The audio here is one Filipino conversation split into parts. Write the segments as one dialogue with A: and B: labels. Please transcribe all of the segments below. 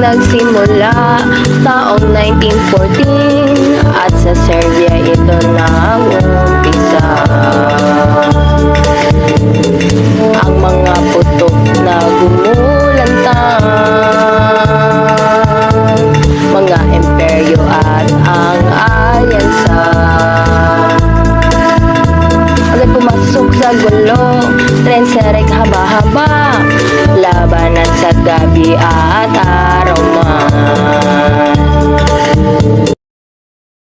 A: nagsimula taong 1914 at sa Serbia ito nag-umpisa. Ang mga putok na gumulantang, mga imperyo at ang alyansa, agad pumasok sa gulo, tren serek haba-haba, labanan sa gabi at araw man.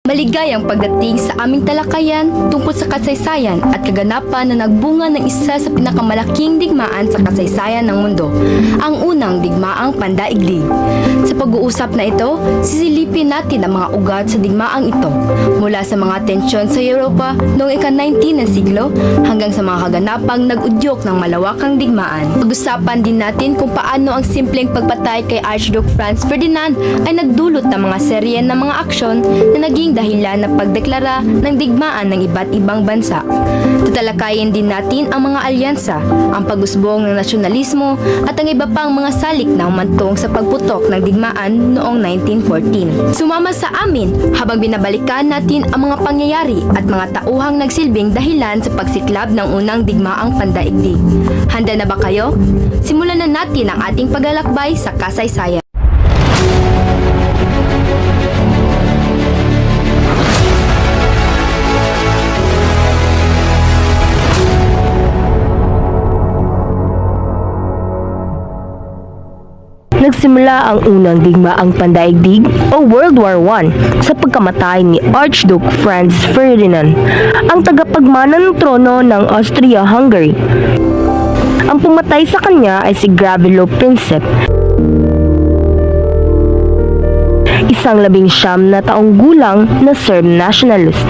B: Maligayang pagdating sa aming talakayan tungkol sa kasaysayan at kaganapan na nagbunga ng isa sa pinakamalaking digmaan sa kasaysayan ng mundo, ang unang digmaang pandaigdig. Sa pag-uusap na ito, sisilipin natin ang mga ugat sa digmaang ito, mula sa mga tensyon sa Europa noong ika-19 ng siglo hanggang sa mga kaganapang nag-udyok ng malawakang digmaan. Pag-usapan din natin kung paano ang simpleng pagpatay kay Archduke Franz Ferdinand ay nagdulot ng mga serye ng mga aksyon na naging dahilan na pagdeklara ng digmaan ng iba't ibang bansa. Tatalakayin din natin ang mga alyansa, ang pag-usbong ng nasyonalismo at ang iba pang mga salik na umantong sa pagputok ng digmaan noong 1914. Sumama sa amin habang binabalikan natin ang mga pangyayari at mga tauhang nagsilbing dahilan sa pagsiklab ng unang digmaang pandaigdig. Handa na ba kayo? Simulan na natin ang ating paglalakbay sa kasaysayan.
A: Nagsimula ang unang digmaang pandaigdig o World War I sa pagkamatay ni Archduke Franz Ferdinand, ang tagapagmana ng trono ng Austria-Hungary. Ang pumatay sa kanya ay si Gavrilo Princip, isang 19 na taong gulang na Serb nationalist.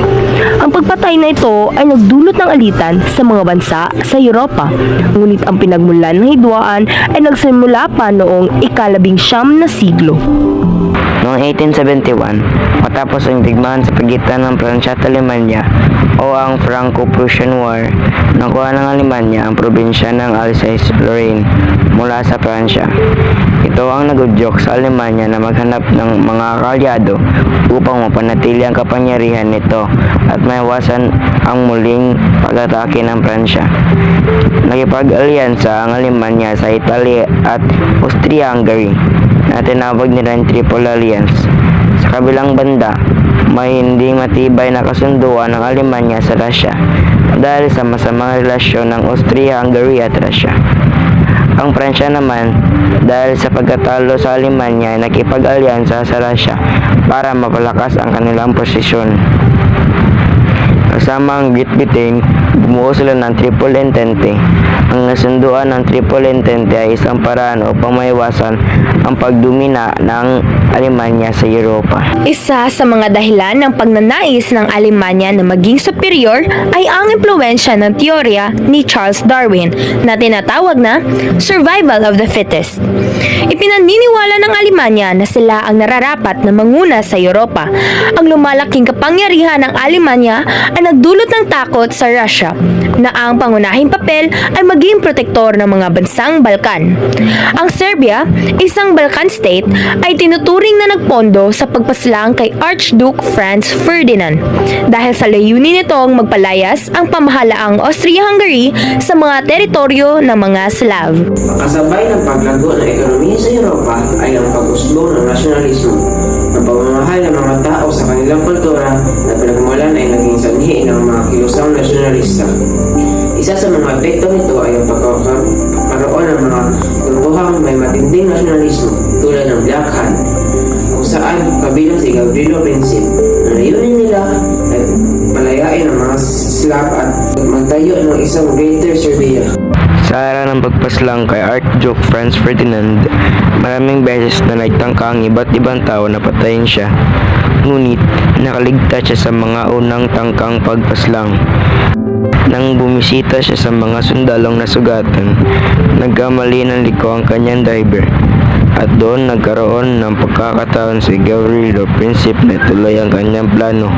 A: Ang pagpatay na ito ay nagdulot ng alitan sa mga bansa sa Europa, ngunit ang pinagmulan ng hidwaan ay nagsimula pa noong ika-19 na siglo.
C: Noong 1871, matapos ang digmaan sa pagitan ng Pransya at Alemanya o ang Franco-Prussian War, nakuha ng Alemanya ang probinsya ng Alsace-Lorraine mula sa Pransya. Ito ang nagudyok sa Alemanya na maghanap ng mga kaalyado upang mapanatili ang kapangyarihan nito at maiwasan ang muling pag-atake ng Pransya. Nakipag-alyansa ang Alemanya sa Italy at Austria-Hungary na tinawag nilang Triple Alliance. Sa kabilang banda, may hindi matibay na kasunduan ng Alemanya sa Russia dahil sa masamang relasyon ng Austria-Hungary at Russia. Ang Pransya naman, dahil sa pagkatalo sa Alemanya, nakipag-alyansa sa Russia para mapalakas ang kanilang posisyon. Kasama ang Great Britain, bumuo sila ng Triple Entente. Ang nasunduan ng Triple Entente ay isang paraan upang maiwasan ang pagdumina ng Alemanya sa Europa.
A: Isa sa mga dahilan ng pagnanais ng Alemanya na maging superior ay ang impluwensya ng teorya ni Charles Darwin na tinatawag na survival of the fittest. Ipinaniniwala ng Alemanya na sila ang nararapat na manguna sa Europa. Ang lumalaking kapangyarihan ng Alemanya ay nagdulot ng takot sa Russia na ang pangunahing papel ay maging protektor ng mga bansang Balkan. Ang Serbia, isang Balkan state, ay tinuturing na nagpondo sa pagpaslang kay Archduke Franz Ferdinand dahil sa layunin nitong magpalayas ang pamahalaang Austria-Hungary sa mga teritoryo ng mga Slav.
D: Kasabay ng paglago ng ekonomiya sa Europa ay ang pag-usbong ng nasyonalismo. Ang pamamahal ng mga tao sa kanilang kultura na pinagmulan ay naging sanhi ng mga kilusang nasyonalista. Isa sa mga epekto nito ay ang pagkakaroon ng mga grupuhang may matinding nasyonalismo tulad ng Black Hand, kung saan kabilang si Gavrilo Princip. Ang layunin nila ay palayain ang mga Slav at magtayo ng isang Greater Serbia.
C: Sa araw ng pagpaslang kay Archduke Franz Ferdinand, maraming beses na nagtangka ang iba't ibang tao na patayin siya. Ngunit nakaligtas siya sa mga unang tangkang pagpaslang. Nang bumisita siya sa mga sundalong nasugatan, nagkamali ng liko ang kanyang driver. At doon nagkaroon ng pagkakataon si Gavrilo Princip na tuloy ang kanyang plano.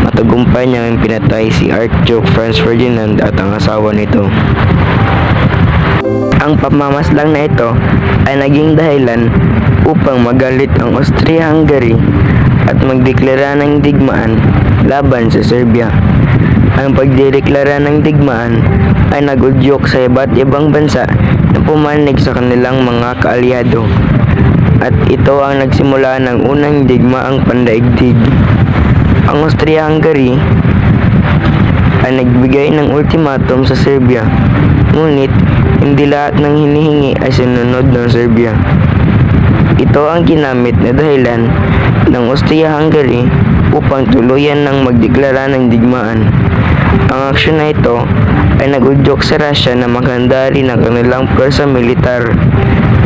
C: Matagumpay niyang pinatay si Archduke Franz Ferdinand at ang asawa nito. Ang pamamaslang na ito ay naging dahilan upang magalit ang Austria-Hungary at magdeklara ng digmaan laban sa Serbia. Ang pagdedeklara ng digmaan ay nagudyok sa iba't ibang bansa na pumanig sa kanilang mga kaalyado. At ito ang nagsimula ng unang digmaang pandaigdig. Ang Austria-Hungary ay nagbigay ng ultimatum sa Serbia, ngunit hindi lahat ng hinihingi ay sinunod ng Serbia. Ito ang ginamit na dahilan ng Austria-Hungary upang tuluyan ng magdeklara ng digmaan. Ang aksyon na ito ay nagudyok sa Russia na maghanda rin ang kanilang pwersa militar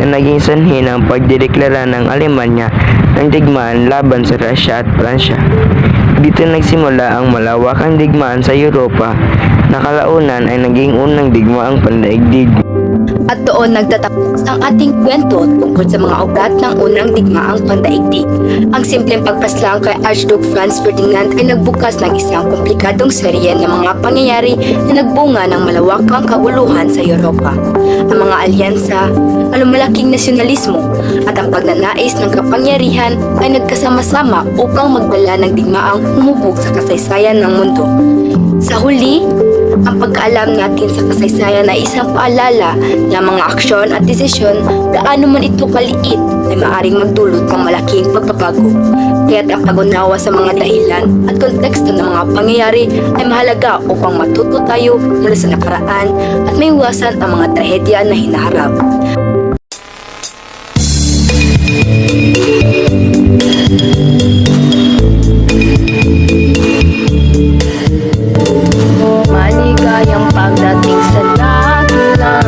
C: na naging sanhi ng pagdedeklara ng Alemanya ng digmaan laban sa Russia at Pransya. Dito nagsimula ang malawakang digmaan sa Europa na kalaunan ay naging unang digmaang pandaigdig.
B: At doon nagtatapos ang ating kwento tungkol sa mga ugat ng unang digmaang pandaigdig. Ang simpleng pagpaslang kay Archduke Franz Ferdinand ay nagbukas ng isang komplikadong serye ng mga pangyayari na nagbunga ng malawakang kaguluhan sa Europa. Ang mga alyansa, ang lumalaking nasyonalismo at ang pagnanais ng kapangyarihan ay nagkasama-sama upang magdala ng digmaang humubog sa kasaysayan ng mundo. Sa huli, ang pagkaalam natin sa kasaysayan ay isang paalala na mga aksyon at desisyon, gaano man ito kaliit, ay maaring magdulot ng malaking pagbabago. Kaya't ang pag-unawa sa mga dahilan at konteksto ng mga pangyayari ay mahalaga upang matuto tayo mula sa nakaraan at maiwasan ang mga trahedya na hinaharap.
A: Maligayang pagdating sa dakilang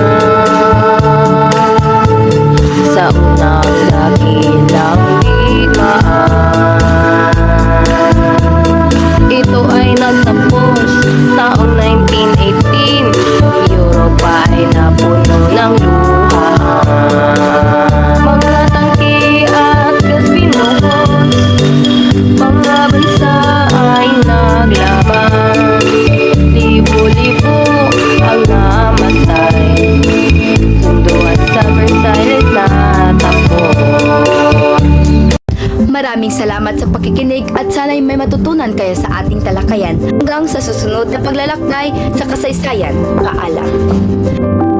A: sa unang dakilang digmaan. Ito ay nagtapos taong 1918. Europa ay napuno ng luha. Mga tangke at gas binuhos, mga bansa ay naglaban. Libo-libo ang namatay, sunduan sa Versailles natapos.
B: Maraming salamat sa pakikinig at sana'y may matutunan kayo sa ating talakayan. Hanggang sa susunod na paglalakbay sa kasaysayan. Paalam.